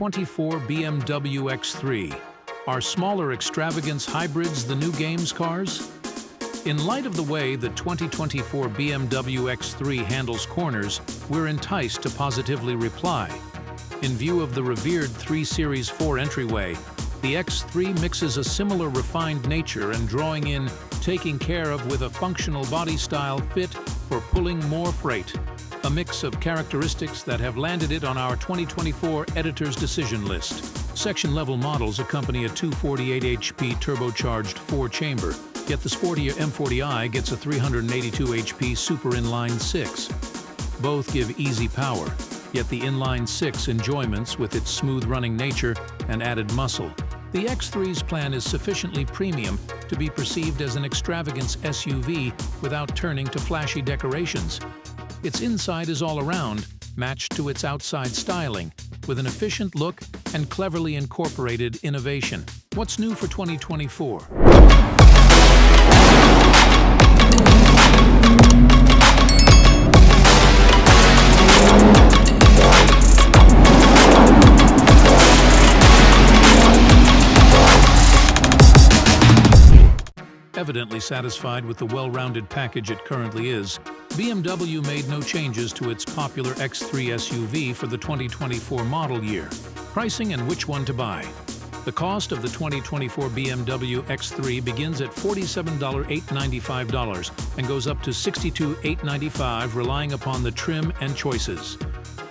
2024 BMW X3. Are smaller extravagance hybrids the new games cars? In light of the way the 2024 BMW X3 handles corners, we're enticed to positively reply. In view of the revered 3 Series 4 entryway, the X3 mixes a similar refined nature and drawing in, taking care of with a functional body style fit for pulling more freight. A mix of characteristics that have landed it on our 2024 editor's decision list. Section-level models accompany a 248 HP turbocharged 4-chamber, yet the sportier M40i gets a 382 HP super inline 6. Both give easy power, yet the inline 6 enjoyments with its smooth-running nature and added muscle. The X3's plan is sufficiently premium to be perceived as an extravagance SUV without turning to flashy decorations. Its inside is all around, matched to its outside styling, with an efficient look and cleverly incorporated innovation. What's new for 2024? Evidently satisfied with the well-rounded package it currently is, BMW made no changes to its popular X3 SUV for the 2024 model year. Pricing and which one to buy. The cost of the 2024 BMW X3 begins at $47,895 and goes up to $62,895, relying upon the trim and choices.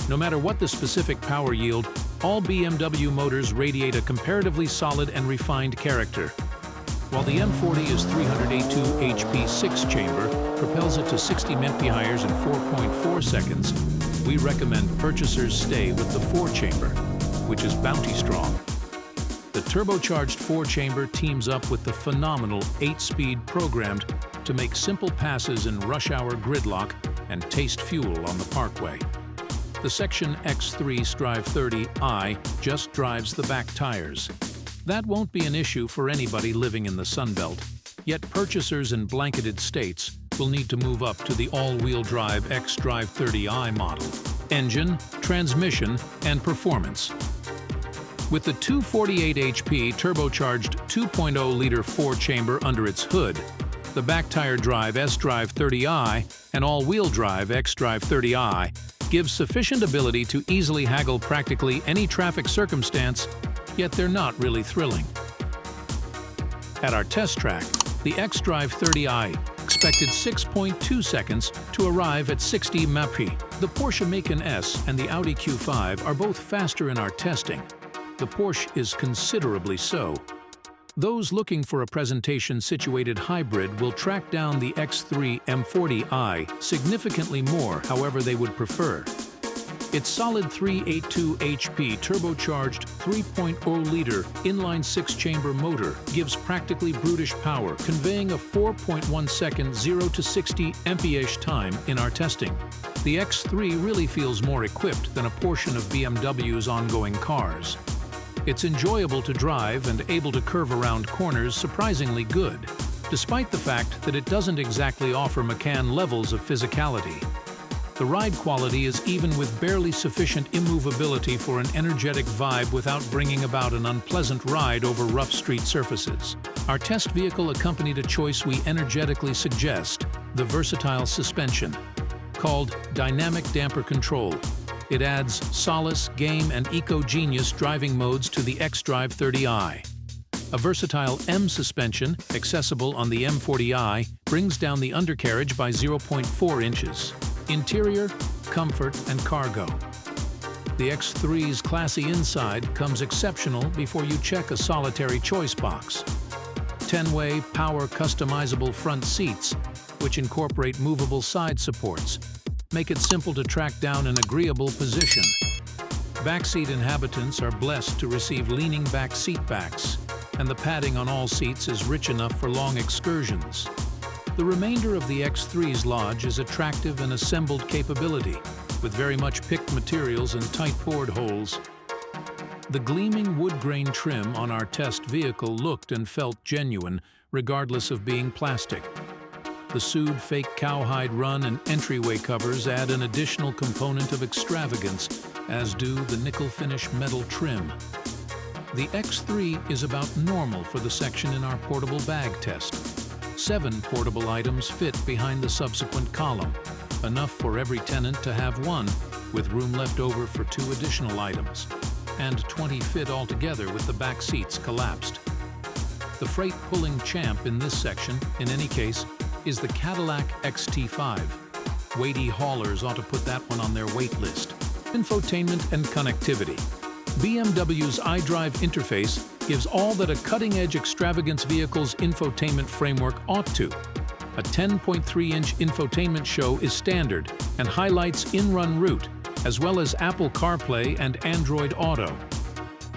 No matter what the specific power yield, all BMW motors radiate a comparatively solid and refined character. While the M40 is 382 HP 6-chamber, propels it to 60 mph in 4.4 seconds, we recommend purchasers stay with the 4-chamber, which is bounty strong. The turbocharged 4-chamber teams up with the phenomenal 8-speed programmed to make simple passes in rush hour gridlock and taste fuel on the parkway. The Section X3 Strive 30i just drives the back tires. That won't be an issue for anybody living in the Sunbelt, yet purchasers in blanketed states will need to move up to the all-wheel drive X-Drive 30i model. Engine, transmission, and performance. With the 248 HP turbocharged 2.0-liter 4-chamber under its hood, the back-tire drive S-Drive 30i and all-wheel drive X-Drive 30i gives sufficient ability to easily haggle practically any traffic circumstance, yet they're not really thrilling. At our test track, the X-Drive 30i expected 6.2 seconds to arrive at 60 mph. The Porsche Macan S and the Audi Q5 are both faster in our testing. The Porsche is considerably so. Those looking for a presentation-situated hybrid will track down the X3 M40i significantly more, however they would prefer. Its solid 382 HP turbocharged 3.0-liter inline 6-chamber motor gives practically brutish power, conveying a 4.1-second 0 to 60 mph time in our testing. The X3 really feels more equipped than a portion of BMW's ongoing cars. It's enjoyable to drive and able to curve around corners surprisingly good, despite the fact that it doesn't exactly offer Macan levels of physicality. The ride quality is even with barely sufficient immovability for an energetic vibe without bringing about an unpleasant ride over rough street surfaces. Our test vehicle accompanied a choice we energetically suggest, the versatile suspension. Called Dynamic Damper Control, it adds solace, game, and eco-genius driving modes to the X-Drive 30i. A versatile M suspension, accessible on the M40i, brings down the undercarriage by 0.4 inches. Interior, comfort, and cargo. The X3's classy inside comes exceptional before you check a solitary choice box. 10-way power customizable front seats, which incorporate movable side supports, make it simple to track down an agreeable position. Backseat inhabitants are blessed to receive leaning back seat backs, and the padding on all seats is rich enough for long excursions. The remainder of the X3's lodge is attractive and assembled capability, with very much picked materials and tight board holes. The gleaming wood grain trim on our test vehicle looked and felt genuine, regardless of being plastic. The sued fake cowhide run and entryway covers add an additional component of extravagance, as do the nickel finish metal trim. The X3 is about normal for the section in our portable bag test. 7 portable items fit behind the subsequent column, enough for every tenant to have one, with room left over for 2 additional items, and 20 fit altogether with the back seats collapsed. The freight-pulling champ in this section, in any case, is the Cadillac XT5. Weighty haulers ought to put that one on their wait list. Infotainment and connectivity. BMW's iDrive interface gives all that a cutting-edge extravagance vehicle's infotainment framework ought to. A 10.3-inch infotainment show is standard and highlights in-run route, as well as Apple CarPlay and Android Auto.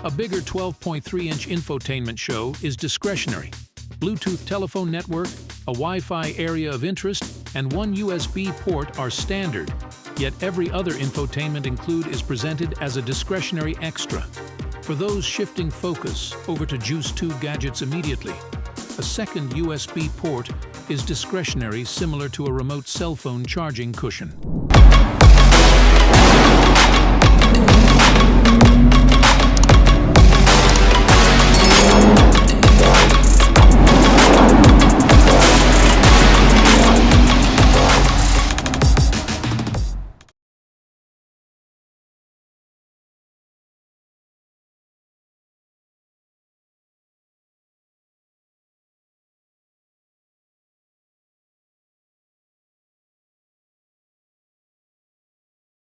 A bigger 12.3-inch infotainment show is discretionary. Bluetooth telephone network, a Wi-Fi area of interest, and 1 USB port are standard, yet every other infotainment include is presented as a discretionary extra. For those shifting focus over to Juice 2 gadgets immediately, a second USB port is discretionary, similar to a remote cell phone charging cushion.